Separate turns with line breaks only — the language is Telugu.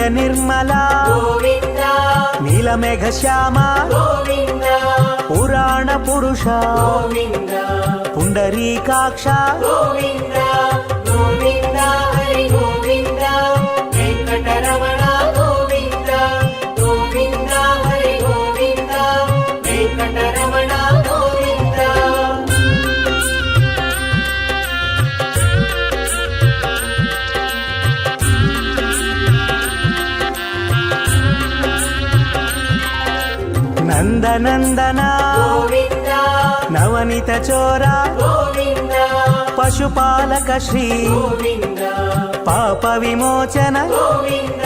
నిర్మల
గోవింద
నీలమేఘ శ్యామ
గోవింద
పురాణ పురుష
గోవింద
పుండరీకాక్ష
గోవింద గోవింద హరి గోవింద వెంకటరమణ గోవింద గోవింద హరి గోవింద వెంకటరమణ గోవింద
నందనందన
గోవింద
నవనిత చోర
గోవింద
పశుపాలక శ్రీ
గోవింద
పాప విమోచన
గోవింద